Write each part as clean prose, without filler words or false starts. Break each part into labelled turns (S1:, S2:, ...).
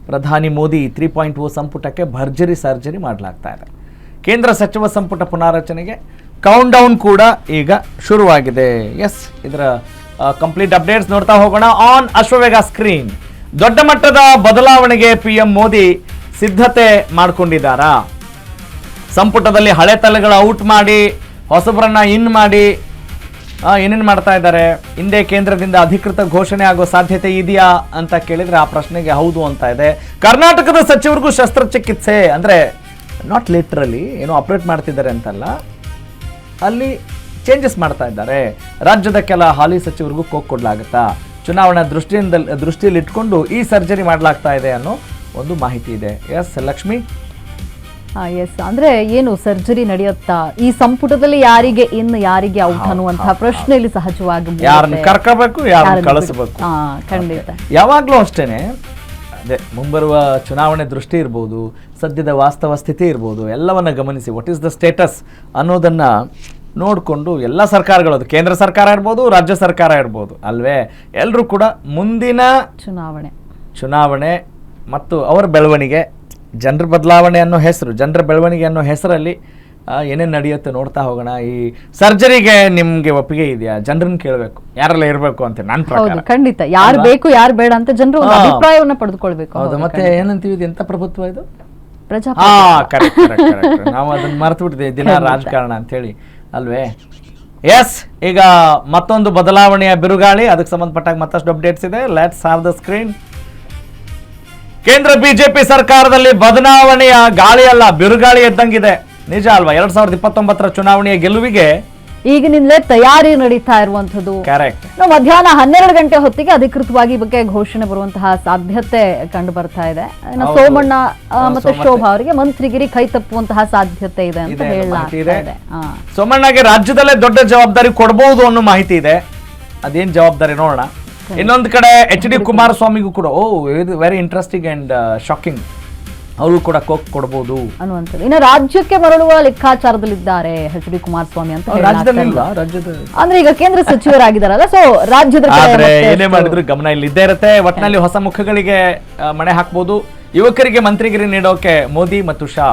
S1: ಪ್ರಧಾನಿ ಮೋದಿ 3.0 ಸಂಪುಟಕ್ಕೆ ಭರ್ಜರಿ ಸರ್ಜರಿ ಮಾಡಲಾಗ್ತಾ ಇದೆ. ಕೇಂದ್ರ ಸಚಿವ ಸಂಪುಟ ಪುನಾರಚನೆಗೆ ಕೌಂಟ್ ಡೌನ್ ಕೂಡ ಈಗ ಶುರುವಾಗಿದೆ. ಎಸ್, ಇದರ ಕಂಪ್ಲೀಟ್ ಅಪ್ಡೇಟ್ಸ್ ನೋಡ್ತಾ ಹೋಗೋಣ ಆನ್ ಅಶ್ವವೇಗ ಸ್ಕ್ರೀನ್. ದೊಡ್ಡ ಮಟ್ಟದ ಬದಲಾವಣೆಗೆ PM ಮೋದಿ ಸಿದ್ಧತೆ ಮಾಡಿಕೊಂಡಿದ್ದಾರಾ? ಸಂಪುಟದಲ್ಲಿ ಹಳೆ ತಲೆಗಳು ಔಟ್ ಮಾಡಿ ಹೊಸಬರನ್ನ ಇನ್ ಮಾಡಿ ಏನೇನು ಮಾಡ್ತಾ ಇದ್ದಾರೆ? ಹಿಂದೆ ಕೇಂದ್ರದಿಂದ ಅಧಿಕೃತ ಘೋಷಣೆ ಆಗೋ ಸಾಧ್ಯತೆ ಇದೆಯಾ ಅಂತ ಕೇಳಿದ್ರೆ ಆ ಪ್ರಶ್ನೆಗೆ ಹೌದು ಅಂತ ಇದೆ. ಕರ್ನಾಟಕದ ಸಚಿವರಿಗೂ ಶಸ್ತ್ರಚಿಕಿತ್ಸೆ, ಅಂದರೆ ನಾಟ್ ಲಿಟ್ರಲಿ ಏನೋ ಆಪರೇಟ್ ಮಾಡ್ತಿದ್ದಾರೆ ಅಂತಲ್ಲ, ಅಲ್ಲಿ ಚೇಂಜಸ್ ಮಾಡ್ತಾ ಇದ್ದಾರೆ. ರಾಜ್ಯದ ಕೆಲ ಹಾಲಿ ಸಚಿವರಿಗೂ ಕೋಕ್ ಕೊಡಲಾಗುತ್ತಾ? ಚುನಾವಣಾ ದೃಷ್ಟಿಯಲ್ಲಿ ಇಟ್ಕೊಂಡು ಈ ಸರ್ಜರಿ ಮಾಡಲಾಗ್ತಾ ಇದೆ ಅನ್ನೋ ಒಂದು ಮಾಹಿತಿ ಇದೆ. ಎಸ್ ಲಕ್ಷ್ಮಿ.
S2: ಎಸ್, ಅಂದ್ರೆ ಏನು ಸರ್ಜರಿ ನಡೆಯುತ್ತಾ? ಈ ಸಂಪುಟದಲ್ಲಿ ಯಾರಿಗೆ ಇನ್ನು ಯಾರಿಗೆ ಔಟ್ ಅನ್ನುವಂತಹ ಪ್ರಶ್ನೆ ಇಲ್ಲಿ ಸಹಜವಾಗಿ
S1: ಯಾರನ್ನ ಕರ್ಕೋಬೇಕು, ಯಾರನ್ನ ಕಳಿಸಬೇಕು.
S2: ಖಂಡಿತ
S1: ಯಾವಾಗ್ಲೂ ಅಷ್ಟೇನೆ. ಅದೇ ಮುಂಬರುವ ಚುನಾವಣೆ ದೃಷ್ಟಿ ಇರ್ಬೋದು, ಸದ್ಯದ ವಾಸ್ತವ ಸ್ಥಿತಿ ಇರ್ಬೋದು, ಎಲ್ಲವನ್ನ ಗಮನಿಸಿ ವಾಟ್ ಈಸ್ ದ ಸ್ಟೇಟಸ್ ಅನ್ನೋದನ್ನ ನೋಡಿಕೊಂಡು ಎಲ್ಲ ಸರ್ಕಾರಗಳು, ಅದು ಕೇಂದ್ರ ಸರ್ಕಾರ ಇರ್ಬೋದು, ರಾಜ್ಯ ಸರ್ಕಾರ ಇರ್ಬೋದು ಅಲ್ವೇ, ಎಲ್ಲರೂ ಕೂಡ ಮುಂದಿನ ಚುನಾವಣೆ ಮತ್ತು ಅವರ ಬೆಳವಣಿಗೆ, ಜನರ ಬದಲಾವಣೆ ಅನ್ನೋ ಹೆಸರು, ಜನರ ಬೆಳವಣಿಗೆ ಅನ್ನೋ ಹೆಸರಲ್ಲಿ ಏನೇನು ನಡೆಯುತ್ತೆ ನೋಡ್ತಾ ಹೋಗೋಣ. ಈ ಸರ್ಜರಿಗೆ ನಿಮ್ಗೆ ಒಪ್ಪಿಗೆ ಇದೆಯಾ? ಜನರನ್ನ ಕೇಳಬೇಕು, ಯಾರೆಲ್ಲ ಇರಬೇಕು ಅಂತ ನನ್ನ ಪ್ರಕಾರ.
S2: ಖಂಡಿತ ಯಾರು ಬೇಕು ಯಾರು ಬೇಡ ಅಂತ ಜನರು ಅಭಿಪ್ರಾಯವನ್ನ ಪಡೆದುಕೊಳ್ಬೇಕು.
S1: ಹೌದು, ಮತ್ತೆ ಏನಂತೀವಿ, ಇದು ಎಂತ ಪ್ರಭುತ್ವ ಇದು?
S2: ಪ್ರಜಾಪ್ರಭುತ್ವ.
S1: ನಾವು ಅದನ್ನ ಮರೆತು ಬಿಟ್ಟಿದ್ದೇವೆ, ದಿನ ರಾಜಕಾರಣ ಅಂತ ಹೇಳಿ ಅಲ್ವೇ. ಎಸ್, ಈಗ ಮತ್ತೊಂದು ಬದಲಾವಣೆಯ ಬಿರುಗಾಳಿ, ಅದಕ್ಕೆ ಸಂಬಂಧಪಟ್ಟಾಗ ಮತ್ತಷ್ಟು ಅಪ್ಡೇಟ್ಸ್ ಇದೆ. Let's have the screen. ಕೇಂದ್ರ ಬಿಜೆಪಿ ಸರ್ಕಾರದಲ್ಲಿ ಬದಲಾವಣೆಯ ಗಾಳಿ ಅಲ್ಲ, ಬಿರುಗಾಳಿ ಎದ್ದಂಗಿದೆ. ನಿಜ ಅಲ್ವಾ? 2029 ಚುನಾವಣೆಯ ಗೆಲುವಿಗೆ
S2: ಈಗಿನಿಂದಲೇ ತಯಾರಿ ನಡೀತಾ ಇರುವಂತದ್ದು.
S1: ಕರೆಕ್ಟ್.
S2: ನಾವು ಮಧ್ಯಾಹ್ನ 12 ಗಂಟೆ ಹೊತ್ತಿಗೆ ಅಧಿಕೃತವಾಗಿ ಈ ಬಗ್ಗೆ ಘೋಷಣೆ ಬರುವಂತಹ ಸಾಧ್ಯತೆ ಕಂಡು ಬರ್ತಾ ಇದೆ. ಸೋಮಣ್ಣ ಮತ್ತೆ ಶೋಭಾ ಅವರಿಗೆ ಮಂತ್ರಿಗಿರಿ ಕೈ ತಪ್ಪುವಂತಹ ಸಾಧ್ಯತೆ ಇದೆ ಅಂತ ಹೇಳಲಾಗ್ತಾ ಇದೆ.
S1: ಸೋಮಣ್ಣಗೆ ರಾಜ್ಯದಲ್ಲೇ ದೊಡ್ಡ ಜವಾಬ್ದಾರಿ ಕೊಡಬಹುದು ಅನ್ನೋ ಮಾಹಿತಿ ಇದೆ. ಅದೇನ್ ಜವಾಬ್ದಾರಿ ನೋಡೋಣ. ಇನ್ನೊಂದು ಕಡೆ HD ಕುಮಾರಸ್ವಾಮಿಗೂ ಕೂಡ ಇದು ವೆರಿ ಇಂಟ್ರೆಸ್ಟಿಂಗ್ ಅಂಡ್ ಶಾಕಿಂಗ್, ಅವರು ಕೂಡ ಕೋಕ್ ಕೊಡಬಹುದು
S2: ಅನ್ನುವಂಥದ್ದು. ಇನ್ನು ರಾಜ್ಯಕ್ಕೆ ಮರಳುವ ಲೆಕ್ಕಾಚಾರದಲ್ಲಿದ್ದಾರೆ HD ಕುಮಾರಸ್ವಾಮಿ ಅಂತ ಅಂದ್ರೆ ಈಗ ಕೇಂದ್ರ ಸಚಿವರಾಗಿದ್ದಾರಲ್ಲ, ಸೊ ರಾಜ್ಯದ
S1: ಏನೇ ಮಾಡಿದ್ರು ಗಮನ ಇಲ್ಲಿ ಇದ್ದೇ ಇರುತ್ತೆ. ಒಟ್ಟಿನಲ್ಲಿ ಹೊಸ ಮುಖಗಳಿಗೆ ಮಣೆ ಹಾಕ್ಬಹುದು. ಯುವಕರಿಗೆ ಮಂತ್ರಿಗಿರಿ ನೀಡೋಕೆ ಮೋದಿ ಮತ್ತು ಶಾ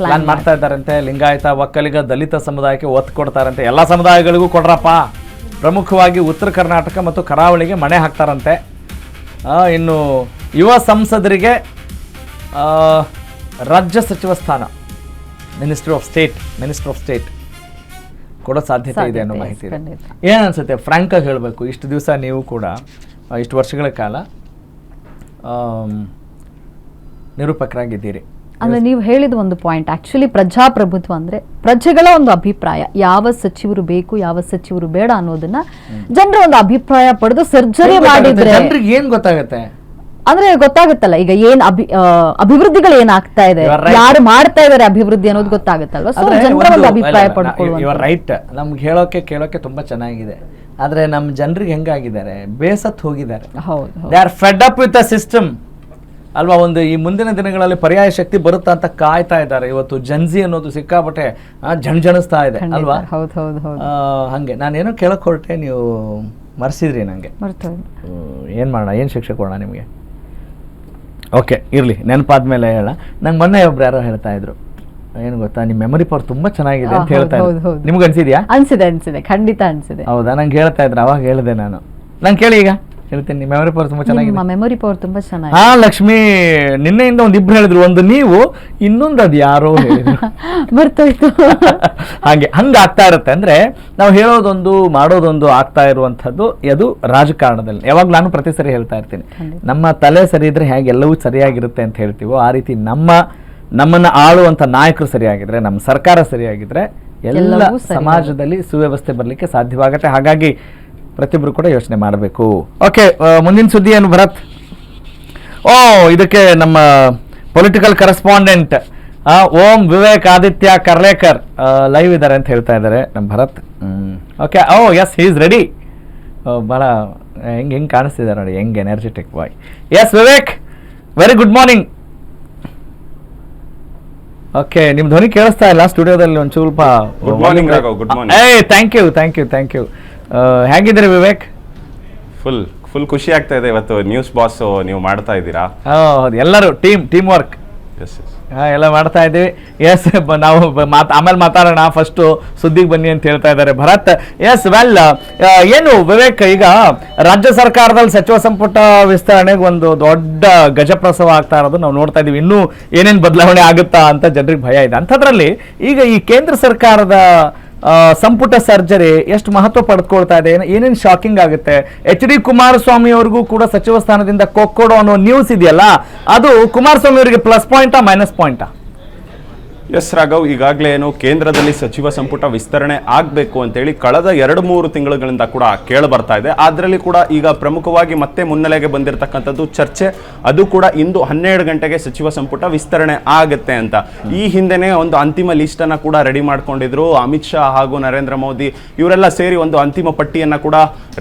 S1: ಪ್ಲಾನ್ ಮಾಡ್ತಾ ಇದ್ದಾರಂತೆ. ಲಿಂಗಾಯತ, ಒಕ್ಕಲಿಗ, ದಲಿತ ಸಮುದಾಯಕ್ಕೆ ಒತ್ತು ಕೊಡ್ತಾರಂತೆ. ಎಲ್ಲಾ ಸಮುದಾಯಗಳಿಗೂ ಕೊಡ್ರಪ್ಪ. ಪ್ರಮುಖವಾಗಿ ಉತ್ತರ ಕರ್ನಾಟಕ ಮತ್ತು ಕರಾವಳಿಗೆ ಮಣೆ ಹಾಕ್ತಾರಂತೆ. ಇನ್ನು ಯುವ ಸಂಸದರಿಗೆ ರಾಜ್ಯ ಸಚಿವ ಸ್ಥಾನ, ಮಿನಿಸ್ಟರ್ ಆಫ್ ಸ್ಟೇಟ್ ಕೊಡೋ ಸಾಧ್ಯತೆ ಇದೆ ಅನ್ನೋ ಮಾಹಿತಿ ಇದೆ. ಏನ್ ಅನ್ಸುತ್ತೆ ಫ್ರಾಂಕ್ ಆಗಿ ಹೇಳಬೇಕು, ಇಷ್ಟು ದಿವಸ ನೀವು ಕೂಡ ಇಷ್ಟು ವರ್ಷಗಳ ಕಾಲ ನಿರೂಪಕರಾಗಿದ್ದೀರಿ.
S2: ಅಂದ್ರೆ ನೀವು ಹೇಳಿದ ಒಂದು ಪಾಯಿಂಟ್, ಆಕ್ಚುಲಿ ಪ್ರಜಾಪ್ರಭುತ್ವ ಅಂದ್ರೆ ಪ್ರಜೆಗಳ ಒಂದು ಅಭಿಪ್ರಾಯ, ಯಾವ ಸಚಿವರು ಬೇಕು ಯಾವ ಸಚಿವರು ಬೇಡ ಅನ್ನೋದನ್ನ ಜನರ ಒಂದು ಅಭಿಪ್ರಾಯ ಪಡೆದು ಸರ್ಜರಿ ಮಾಡಿದ್ರೆ
S1: ಏನ್ ಗೊತ್ತಾಗುತ್ತೆ
S2: ಅಂದ್ರೆ ಗೊತ್ತಾಗುತ್ತಲ್ಲ. ಈಗ ಏನ್ ಅಭಿವೃದ್ಧಿಗಳು ಏನಾಗ್ತಾ ಇದೆ, ಯಾರು ಮಾಡ್ತಾ ಇದಾರೆ ಅಭಿವೃದ್ಧಿ ಅನ್ನೋದು ಗೊತ್ತಾಗುತ್ತಲ್ವಾ. ಸೊ ಜನರ ಒಂದು ಅಭಿಪ್ರಾಯ ಪಡ್ಕೊಳ್ಳುವ
S1: ರೈಟ್. ನಮ್ಗೆ ಕೇಳೋಕೆ ತುಂಬಾ ಚೆನ್ನಾಗಿದೆ. ಆದ್ರೆ ನಮ್ ಜನರಿಗೆ ಹೆಂಗಾಗಿದ್ದಾರೆ, ಬೇಸತ್ ಹೋಗಿದ್ದಾರೆ. They are Fed up with the system ಅಲ್ವಾ. ಒಂದು ಈ ಮುಂದಿನ ದಿನಗಳಲ್ಲಿ ಪರ್ಯಾಯ ಶಕ್ತಿ ಬರುತ್ತಾ ಅಂತ ಕಾಯ್ತಾ ಇದ್ದಾರೆ. ಇವತ್ತು ಜನ್ಜಿ ಅನ್ನೋದು ಸಿಕ್ಕಾಪಟ್ಟೆ ಜಣಿಸ್ತಾ ಇದೆ ಅಲ್ವಾ. ಹಂಗೆ ನಾನೇನೋ ಕೇಳಕ್ ಹೊರಟೆ, ನೀವು ಮರ್ಸಿದ್ರಿ ನಂಗೆ. ಏನ್ ಮಾಡೋಣ, ಏನ್ ಶಿಕ್ಷೆ ಕೊಡೋಣ ನಿಮ್ಗೆ? ಓಕೆ, ಇರ್ಲಿ, ನೆನಪಾದ್ಮೇಲೆ ಹೇಳ. ನಂಗೆ ಮೊನ್ನೆ ಒಬ್ರು ಯಾರೋ ಹೇಳ್ತಾ ಇದ್ರು, ಏನು ಗೊತ್ತಾ, ನಿಮ್ ಮೆಮೊರಿ ಪವರ್ ತುಂಬಾ ಚೆನ್ನಾಗಿದೆ ಅಂತ ಹೇಳ್ತಾ ಇದ್ರು. ನಿಮ್ಗೆ ಅನ್ಸಿದ್ಯಾ?
S2: ಅನ್ಸಿದೆ, ಖಂಡಿತ ಅನ್ಸಿದೆ.
S1: ಹೌದಾ? ನಂಗೆ ಹೇಳ್ತಾ ಇದ್ರು, ಅವಾಗ ಹೇಳಿದೆ ನಾನು. ನಂಗೆ ಕೇಳಿ, ಈಗ ಹೇಳ್ತೀನಿ. ಮೆಮೊರಿ ಪವರ್ ತುಂಬಾ ಚೆನ್ನಾಗಿದೆ.
S2: ಮೆಮೊರಿ ಪವರ್ ತುಂಬಾ ಚೆನ್ನಾಗಿದೆ.
S1: ಹಾ ಲಕ್ಷ್ಮಿ, ನಿನ್ನೆಯಿಂದ ಒಂದಿಬ್ರು ಹೇಳಿದ್ರು, ಒಂದು ನೀವು, ಇನ್ನೊಂದು ಅದು ಯಾರೋ ಹೇಳಿದ್ರು,
S2: ಮರ್ತೋಯ್ತು.
S1: ಹಂಗ ಆಗ್ತಾ ಇರುತ್ತೆ. ಅಂದ್ರೆ ನಾವು ಹೇಳೋದೊಂದು ಮಾಡೋದೊಂದು ಆಗ್ತಾ ಇರುವಂತದ್ದು ಅದು ರಾಜಕಾರಣದಲ್ಲಿ. ಯಾವಾಗ ನಾನು ಪ್ರತಿ ಸರಿ ಹೇಳ್ತಾ ಇರ್ತೀನಿ, ನಮ್ಮ ತಲೆ ಸರಿ ಇದ್ರೆ ಹೇಗೆ ಎಲ್ಲವೂ ಸರಿಯಾಗಿರುತ್ತೆ ಅಂತ ಹೇಳ್ತೀವೋ, ಆ ರೀತಿ ನಮ್ಮನ್ನ ಆಳುವಂತ ನಾಯಕರು ಸರಿಯಾಗಿದ್ರೆ, ನಮ್ಮ ಸರ್ಕಾರ ಸರಿಯಾಗಿದ್ರೆ ಎಲ್ಲ ಸಮಾಜದಲ್ಲಿ ಸುವ್ಯವಸ್ಥೆ ಬರ್ಲಿಕ್ಕೆ ಸಾಧ್ಯವಾಗತ್ತೆ. ಹಾಗಾಗಿ ಪ್ರತಿಯೊಬ್ರು ಕೂಡ ಯೋಚನೆ ಮಾಡಬೇಕು. ಓಕೆ, ಮುಂದಿನ ಸುದ್ದಿ ಏನು ಭರತ್? ಇದಕ್ಕೆ ನಮ್ಮ political correspondent Om Vivek Aditya Karlekar live ಇದ್ದಾರೆ ಅಂತ ಹೇಳ್ತಾ ಇದ್ದಾರೆ ನಮ್ಮ Bharat. Okay, yes, he is ready. ಭಾಳ ಹೆಂಗೆ ಕಾಣಿಸ್ತಿದ್ದಾರೆ ನೋಡಿ, ಹೆಂಗ್ energetic boy. Yes Vivek, very good morning. Okay, ನಿಮ್ ಧ್ವನಿ ಕೇಳಿಸ್ತಾ ಇಲ್ಲ ಸ್ಟುಡಿಯೋದಲ್ಲಿ ಒಂದು ಸ್ವಲ್ಪ.
S3: Thank you.
S1: ಹೇಗಿದ್ದೀರಿ ವಿವೇಕ್?
S3: ಫುಲ್ ಖುಷಿ ಆಗ್ತಾ ಇದೆ ಇವತ್ತು ನ್ಯೂಸ್ ಬಾಸ್ ನೀವು ಮಾಡ್ತಾ ಇದ್ದೀರಾ.
S1: ಹೌದು, ಎಲ್ಲರೂ ಟೀಮ್ ವರ್ಕ್
S3: ಎಸ್ ಎಸ್
S1: ಎಲ್ಲ ಮಾಡ್ತಾ ಇದ್ದೀವಿ. ಎಸ್, ನಾವು ಆಮೇಲೆ ಮಾತಾಡೋಣ, ಫಸ್ಟು ಸುದ್ದಿಗೆ ಬನ್ನಿ ಅಂತ ಹೇಳ್ತಾ ಇದ್ದಾರೆ ಭರತ್. ಎಸ್, ವೆಲ್, ಏನು ವಿವೇಕ್, ಈಗ ರಾಜ್ಯ ಸರ್ಕಾರದಲ್ಲಿ ಸಚಿವ ಸಂಪುಟ ವಿಸ್ತರಣೆಗೆ ಒಂದು ದೊಡ್ಡ ಗಜಪ್ರಸವ ಆಗ್ತಾ ಇರೋದು ನಾವು ನೋಡ್ತಾ ಇದೀವಿ. ಇನ್ನೂ ಏನೇನು ಬದಲಾವಣೆ ಆಗುತ್ತಾ ಅಂತ ಜನರಿಗೆ ಭಯ ಇದೆ. ಅಂಥದ್ರಲ್ಲಿ ಈಗ ಈ ಕೇಂದ್ರ ಸರ್ಕಾರದ ಸಂಪುಟ ಸರ್ಜರಿ ಎಷ್ಟು ಮಹತ್ವ ಪಡೆದುಕೊಳ್ತಾ ಇದೆ, ಏನೇನು ಶಾಕಿಂಗ್ ಆಗುತ್ತೆ. HD ಕುಮಾರಸ್ವಾಮಿ ಅವ್ರಿಗೂ ಕೂಡ ಸಚಿವ ಸ್ಥಾನದಿಂದ ಕೊಕ್ಕೊಡೋ ಅನ್ನೋ ನ್ಯೂಸ್ ಇದೆಯಲ್ಲ, ಅದು ಕುಮಾರಸ್ವಾಮಿ ಅವರಿಗೆ ಪ್ಲಸ್ ಪಾಯಿಂಟಾ ಮೈನಸ್ ಪಾಯಿಂಟಾ?
S3: ಎಸ್ ರಾಘವ್, ಈಗಾಗಲೇ ಏನು ಕೇಂದ್ರದಲ್ಲಿ ಸಚಿವ ಸಂಪುಟ ವಿಸ್ತರಣೆ ಆಗಬೇಕು ಅಂತೇಳಿ ಕಳೆದ 2-3 ತಿಂಗಳುಗಳಿಂದ ಕೂಡ ಕೇಳಿ ಬರ್ತಾ ಇದೆ. ಅದರಲ್ಲಿ ಕೂಡ ಈಗ ಪ್ರಮುಖವಾಗಿ ಮತ್ತೆ ಮುನ್ನೆಲೆಗೆ ಬಂದಿರತಕ್ಕಂಥದ್ದು ಚರ್ಚೆ, ಅದು ಕೂಡ ಇಂದು 12 ಗಂಟೆಗೆ ಸಚಿವ ಸಂಪುಟ ವಿಸ್ತರಣೆ ಆಗುತ್ತೆ ಅಂತ. ಈ ಹಿಂದೆನೇ ಒಂದು ಅಂತಿಮ ಲಿಸ್ಟ್ ಅನ್ನ ಕೂಡ ರೆಡಿ ಮಾಡ್ಕೊಂಡಿದ್ರು. ಅಮಿತ್ ಶಾ ಹಾಗೂ ನರೇಂದ್ರ ಮೋದಿ ಇವರೆಲ್ಲ ಸೇರಿ ಒಂದು ಅಂತಿಮ ಪಟ್ಟಿಯನ್ನ ಕೂಡ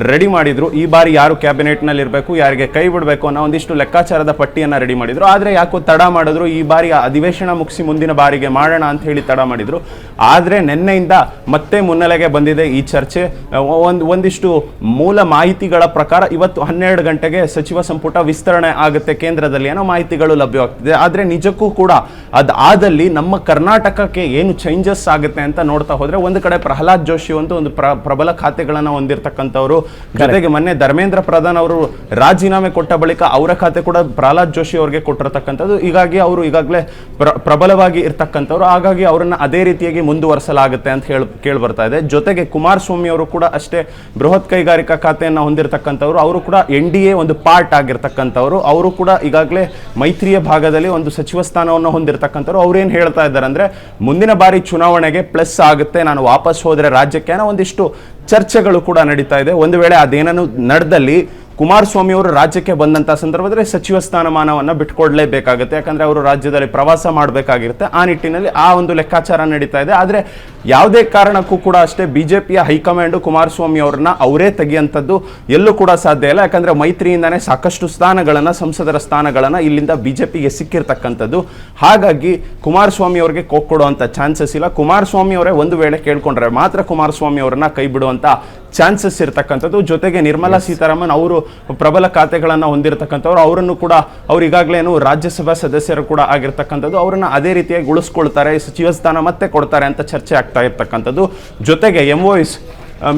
S3: ರೆಡಿ ಮಾಡಿದ್ರು. ಈ ಬಾರಿ ಯಾರು ಕ್ಯಾಬಿನೆಟ್ ನಲ್ಲಿ ಇರಬೇಕು, ಯಾರಿಗೆ ಕೈ ಬಿಡಬೇಕು ಅನ್ನೋ ಒಂದಿಷ್ಟು ಲೆಕ್ಕಾಚಾರದ ಪಟ್ಟಿಯನ್ನ ರೆಡಿ ಮಾಡಿದ್ರು. ಆದ್ರೆ ಯಾಕೋ ತಡ ಮಾಡಿದ್ರು. ಈ ಬಾರಿ ಅಧಿವೇಶನ ಮುಗಿಸಿ ಮುಂದಿನ ಬಾರಿಗೆ ಮಾಡೋಣ ಅಂತ ಹೇಳಿ ತಡ ಮಾಡಿದ್ರು. ಆದ್ರೆ ನಿನ್ನೆಯಿಂದ ಮತ್ತೆ ಮುನ್ನೆಲೆಗೆ ಬಂದಿದೆ ಈ ಚರ್ಚೆ. ಒಂದಿಷ್ಟು ಮೂಲ ಮಾಹಿತಿಗಳ ಪ್ರಕಾರ ಇವತ್ತು 12 ಗಂಟೆಗೆ ಸಚಿವ ಸಂಪುಟ ವಿಸ್ತರಣೆ ಆಗುತ್ತೆ ಕೇಂದ್ರದಲ್ಲಿ ಅನ್ನೋ ಮಾಹಿತಿಗಳು ಲಭ್ಯವಾಗ್ತಿದೆ. ಆದ್ರೆ ನಿಜಕ್ಕೂ ಕೂಡ ಅದಾದಲ್ಲಿ ನಮ್ಮ ಕರ್ನಾಟಕಕ್ಕೆ ಏನು ಚೇಂಜಸ್ ಆಗುತ್ತೆ ಅಂತ ನೋಡ್ತಾ ಹೋದ್ರೆ, ಒಂದು ಕಡೆ ಪ್ರಹ್ಲಾದ್ ಜೋಶಿ ಒಂದು ಪ್ರಬಲ ಖಾತೆಗಳನ್ನ ಹೊಂದಿರತಕ್ಕಂಥವ್ರು, ಜೊತೆಗೆ ಮೊನ್ನೆ ಧರ್ಮೇಂದ್ರ ಪ್ರಧಾನ್ ಅವರು ರಾಜೀನಾಮೆ ಕೊಟ್ಟ ಬಳಿಕ ಅವರ ಖಾತೆ ಕೂಡ ಪ್ರಹ್ಲಾದ್ ಜೋಶಿ ಅವರಿಗೆ ಕೊಟ್ಟಿರತಕ್ಕಂಥದ್ದು. ಹೀಗಾಗಿ ಅವರು ಈಗಾಗಲೇ ಪ್ರಬಲವಾಗಿ ಇರ್ತಕ್ಕಂಥ, ಹಾಗಾಗಿ ಅವರನ್ನ ಅದೇ ರೀತಿಯಾಗಿ ಮುಂದುವರಿಸಲಾಗುತ್ತೆ ಅಂತ ಕೇಳಿ ಬರ್ತಾ ಇದೆ. ಜೊತೆಗೆ ಕುಮಾರಸ್ವಾಮಿ ಅವರು ಕೂಡ ಅಷ್ಟೇ ಬೃಹತ್ ಕೈಗಾರಿಕಾ ಖಾತೆಯನ್ನ ಹೊಂದಿರತಕ್ಕಂಥವ್ರು. ಅವರು ಕೂಡ NDA ಒಂದು ಪಾರ್ಟ್ ಆಗಿರ್ತಕ್ಕಂಥವ್ರು. ಅವರು ಕೂಡ ಈಗಾಗಲೇ ಮೈತ್ರಿಯ ಭಾಗದಲ್ಲಿ ಒಂದು ಸಚಿವ ಸ್ಥಾನವನ್ನು ಹೊಂದಿರತಕ್ಕಂಥವ್ರು. ಅವ್ರೇನ್ ಹೇಳ್ತಾ ಇದ್ದಾರೆ ಅಂದ್ರೆ, ಮುಂದಿನ ಬಾರಿ ಚುನಾವಣೆಗೆ ಪ್ಲಸ್ ಆಗುತ್ತೆ, ನಾನು ವಾಪಸ್ ಹೋದ್ರೆ ರಾಜ್ಯಕ್ಕೆ ಅನ್ನೋ ಒಂದಿಷ್ಟು ಚರ್ಚೆಗಳು ಕೂಡ ನಡೀತಾ ಇದೆ. ಒಂದು ವೇಳೆ ಅದೇನನ್ನು ನಡೆದಲ್ಲಿ ಕುಮಾರಸ್ವಾಮಿ ಅವರು ರಾಜ್ಯಕ್ಕೆ ಬಂದಂತಹ ಸಂದರ್ಭದಲ್ಲಿ ಸಚಿವ ಸ್ಥಾನಮಾನವನ್ನು ಬಿಟ್ಕೊಡ್ಲೇಬೇಕಾಗುತ್ತೆ. ಯಾಕಂದ್ರೆ ಅವರು ರಾಜ್ಯದಲ್ಲಿ ಪ್ರವಾಸ ಮಾಡಬೇಕಾಗಿರುತ್ತೆ. ಆ ನಿಟ್ಟಿನಲ್ಲಿ ಆ ಒಂದು ಲೆಕ್ಕಾಚಾರ ನಡೀತಾ ಇದೆ. ಆದ್ರೆ ಯಾವುದೇ ಕಾರಣಕ್ಕೂ ಕೂಡ ಅಷ್ಟೇ ಬಿಜೆಪಿಯ ಹೈಕಮಾಂಡ್ ಕುಮಾರಸ್ವಾಮಿ ಅವರನ್ನ ಅವರೇ ತೆಗೆಯುವಂಥದ್ದು ಎಲ್ಲೂ ಕೂಡ ಸಾಧ್ಯ ಇಲ್ಲ. ಯಾಕಂದ್ರೆ ಮೈತ್ರಿಯಿಂದಾನೇ ಸಾಕಷ್ಟು ಸ್ಥಾನಗಳನ್ನ, ಸಂಸದರ ಸ್ಥಾನಗಳನ್ನ ಇಲ್ಲಿಂದ ಬಿಜೆಪಿಗೆ ಸಿಕ್ಕಿರ್ತಕ್ಕಂಥದ್ದು. ಹಾಗಾಗಿ ಕುಮಾರಸ್ವಾಮಿ ಅವರಿಗೆ ಕೊಡುವಂತ ಚಾನ್ಸಸ್ ಇಲ್ಲ. ಕುಮಾರಸ್ವಾಮಿ ಅವರೇ ಒಂದು ವೇಳೆ ಕೇಳ್ಕೊಂಡ್ರೆ ಮಾತ್ರ ಕುಮಾರಸ್ವಾಮಿ ಅವರನ್ನ ಕೈ ಬಿಡುವಂತ ಚಾನ್ಸಸ್ ಇರ್ತಕ್ಕಂಥದ್ದು. ಜೊತೆಗೆ ನಿರ್ಮಲಾ ಸೀತಾರಾಮನ್ ಅವರು ಪ್ರಬಲ ಖಾತೆಗಳನ್ನ ಹೊಂದಿರತಕ್ಕಂಥವ್ರು. ಅವರನ್ನು ಕೂಡ ಅವ್ರು ಈಗಾಗಲೇನು ರಾಜ್ಯಸಭಾ ಸದಸ್ಯರು ಕೂಡ ಆಗಿರ್ತಕ್ಕಂಥದ್ದು. ಅವರನ್ನ ಅದೇ ರೀತಿಯಾಗಿ ಉಳಿಸ್ಕೊಳ್ತಾರೆ, ಸಚಿವ ಸ್ಥಾನ ಮತ್ತೆ ಕೊಡ್ತಾರೆ ಅಂತ ಚರ್ಚೆ ಆಗ್ತಾ ಇರ್ತಕ್ಕಂಥದ್ದು. ಜೊತೆಗೆ MOS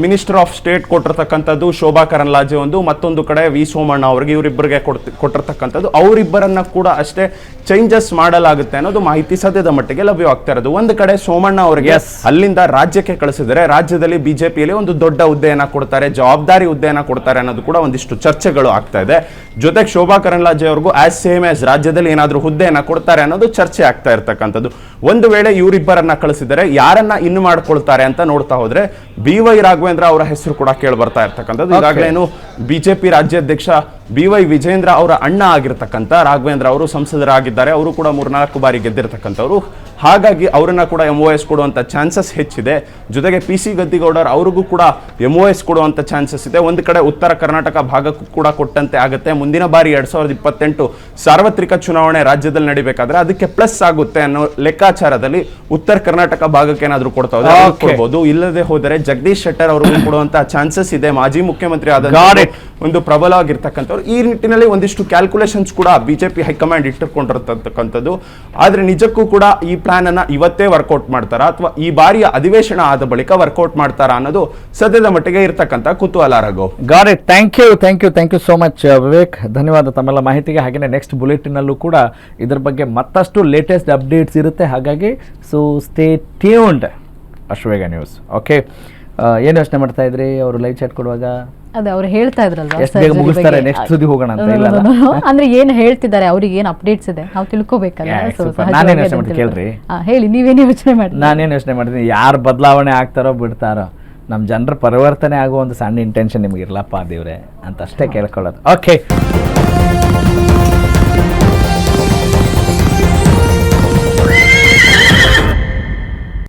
S3: ಮಿನಿಸ್ಟರ್ ಆಫ್ ಸ್ಟೇಟ್ ಕೊಟ್ಟಿರ್ತಕ್ಕಂಥದ್ದು ಶೋಭಾ ಕರಂದ್ಲಾಜೆ ಒಂದು, ಮತ್ತೊಂದು ಕಡೆ ವಿ ಸೋಮಣ್ಣ ಅವರಿಗೆ, ಇವರಿಬ್ಬರಿಗೆ ಕೊಟ್ಟಿರ್ತಕ್ಕಂಥದ್ದು. ಅವರಿಬ್ಬರನ್ನ ಕೂಡ ಅಷ್ಟೇ ಚೇಂಜಸ್ ಮಾಡಲಾಗುತ್ತೆ ಅನ್ನೋದು ಮಾಹಿತಿ ಸದ್ಯದ ಮಟ್ಟಿಗೆ ಲಭ್ಯವಾಗ್ತಾ ಇರೋದು. ಒಂದು ಕಡೆ ಸೋಮಣ್ಣ ಅವರಿಗೆ ಅಲ್ಲಿಂದ ರಾಜ್ಯಕ್ಕೆ ಕಳಿಸಿದರೆ ರಾಜ್ಯದಲ್ಲಿ ಬಿಜೆಪಿಯಲ್ಲಿ ಒಂದು ದೊಡ್ಡ ಹುದ್ದೆಯನ್ನ ಕೊಡ್ತಾರೆ, ಜವಾಬ್ದಾರಿ ಹುದ್ದೆಯನ್ನ ಕೊಡ್ತಾರೆ ಅನ್ನೋದು ಕೂಡ ಒಂದಿಷ್ಟು ಚರ್ಚೆಗಳು ಆಗ್ತಾ ಇದೆ. ಜೊತೆಗೆ ಶೋಭಾ ಕರಂದ್ಲಾಜೆ ಅವ್ರಿಗೂ ಸೇಮ್ ಆಸ್ ರಾಜ್ಯದಲ್ಲಿ ಏನಾದರೂ ಹುದ್ದೆಯನ್ನ ಕೊಡ್ತಾರೆ ಅನ್ನೋದು ಚರ್ಚೆ ಆಗ್ತಾ ಇರ್ತಕ್ಕಂಥದ್ದು. ಒಂದು ವೇಳೆ ಇವರಿಬ್ಬರನ್ನ ಕಳಿಸಿದರೆ ಯಾರನ್ನ ಇನ್ನು ಮಾಡ್ಕೊಳ್ತಾರೆ ಅಂತ ನೋಡ್ತಾ ಹೋದ್ರೆ BY ರಾಘವೇಂದ್ರ ಅವರ ಹೆಸರು ಕೂಡ ಕೇಳಿ ಬರ್ತಾ ಇರ್ತಕ್ಕಂಥದ್ದು. ಈಗಾಗಲೇನು ಬಿಜೆಪಿ ರಾಜ್ಯಾಧ್ಯಕ್ಷ BY ವಿಜೇಂದ್ರ ಅವರ ಅಣ್ಣ ಆಗಿರ್ತಕ್ಕಂಥ ರಾಘವೇಂದ್ರ ಅವರು ಸಂಸದರಾಗಿದ್ದಾರೆ. ಅವರು ಕೂಡ 3-4 ಬಾರಿ ಗೆದ್ದಿರ್ತಕ್ಕಂಥವ್ರು. ಹಾಗಾಗಿ ಅವರನ್ನ ಕೂಡ MOS ಕೊಡುವಂತ ಚಾನ್ಸಸ್ ಹೆಚ್ಚಿದೆ. ಜೊತೆಗೆ PC ಗದ್ದಿಗೌಡರ್ ಅವ್ರಿಗೂ ಕೂಡ MOS ಕೊಡುವಂತ ಚಾನ್ಸಸ್ ಇದೆ. ಒಂದು ಕಡೆ ಉತ್ತರ ಕರ್ನಾಟಕ ಭಾಗಕ್ಕೂ ಕೂಡ ಕೊಟ್ಟಂತೆ ಆಗುತ್ತೆ. ಮುಂದಿನ ಬಾರಿ 2028 ಸಾರ್ವತ್ರಿಕ ಚುನಾವಣೆ ರಾಜ್ಯದಲ್ಲಿ ನಡಿಬೇಕಾದ್ರೆ ಅದಕ್ಕೆ ಪ್ಲಸ್ ಆಗುತ್ತೆ ಅನ್ನೋ ಲೆಕ್ಕಾಚಾರದಲ್ಲಿ ಉತ್ತರ ಕರ್ನಾಟಕ ಭಾಗಕ್ಕೆ ಏನಾದ್ರು ಕೊಡ್ಬೋದು. ಇಲ್ಲದೆ ಹೋದರೆ ಜಗದೀಶ್ ಶೆಟ್ಟರ್ ಅವ್ರಿಗೂ ಕೊಡುವಂತ ಚಾನ್ಸಸ್ ಇದೆ. ಮಾಜಿ ಮುಖ್ಯಮಂತ್ರಿ ಆದ ಒಂದು ಪ್ರಬಲವಾಗಿರ್ತಕ್ಕಂಥವ್ರು. ಈ ನಿಟ್ಟಿನಲ್ಲಿ ಒಂದಿಷ್ಟು ಕ್ಯಾಲ್ಕುಲೇಷನ್ಸ್ ಕೂಡ ಬಿಜೆಪಿ ಹೈಕಮಾಂಡ್ ಇಟ್ಟುಕೊಂಡಿರತಕ್ಕಂಥದ್ದು. ಆದ್ರೆ ನಿಜಕ್ಕೂ ಕೂಡ ಈ ಪ್ಲಾನ್ ಅನ್ನ ಇವತ್ತೇ ವರ್ಕೌಟ್ ಮಾಡ್ತಾರಾ ಅಥವಾ ಈ ಬಾರಿಯ ಅಧಿವೇಶನ ಆದ ಬಳಿಕ ವರ್ಕೌಟ್ ಮಾಡ್ತಾರಾ ಅನ್ನೋದು ಸದ್ಯದ ಮಟ್ಟಿಗೆ ಇರ್ತಕ್ಕಂಥ ಕುತೂಹಲ. Raghav,
S1: got it. Thank you so much Vivek. ಧನ್ಯವಾದ ತಮ್ಮೆಲ್ಲ ಮಾಹಿತಿಗೆ. ಹಾಗೆಯೇ ನೆಕ್ಸ್ಟ್ ಬುಲೆಟಿನಲ್ಲೂ ಕೂಡ ಇದ್ರ ಬಗ್ಗೆ ಮತ್ತಷ್ಟು ಲೇಟೆಸ್ಟ್ ಅಪ್ಡೇಟ್ಸ್ ಇರುತ್ತೆ. ಹಾಗಾಗಿ stay tuned. Ashwavega news. Okay, ಏನು ಯೋಚನೆ ಮಾಡ್ತಾ ಇದ್ರಿ ಅವರು ಲೈವ್ ಚಾಟ್ ಕೊಡುವಾಗ?
S2: ಅದೇ ಅವ್ರು ಹೇಳ್ತಾ ಇದ್ರಲ್ವಾ,
S1: ಮುಗಿಸ್ತಾರೆ ನೆಕ್ಸ್ಟ್ ಸುದ್ದಿ ಹೋಗೋಣ ಅಂತ. ಇಲ್ಲ
S2: ಅಂದ್ರೆ ಏನ್ ಹೇಳ್ತಿದ್ದಾರೆ, ಅವ್ರಿಗೆ ಏನ್ ಅಪ್ಡೇಟ್ಸ್ ಇದೆ ನಾವು ತಿಳ್ಕೊಬೇಕಲ್ಲ.
S1: ನಾನೇನು ಯೋಚನೆ ಮಾಡ್ತೀನಿ ಕೇಳ್ರಿ.
S2: ಹೇಳಿ, ನೀವೇನು ಯೋಚನೆ ಮಾಡಿ?
S1: ನಾನೇನು ಯೋಚನೆ ಮಾಡ್ತೀನಿ, ಯಾರು ಬದಲಾವಣೆ ಆಗ್ತಾರೋ ಬಿಡ್ತಾರೋ, ನಮ್ಮ ಜನರ ಪರಿವರ್ತನೆ ಆಗೋ ಒಂದು ಸಣ್ಣ ಇಂಟೆನ್ಷನ್ ನಿಮ್ಗೆ ಇರ್ಲಪ್ಪ ದೇವ್ರೆ ಅಂತ ಅಷ್ಟೇ ಕೇಳ್ಕೊಳ್ಳೋದು. ಓಕೆ.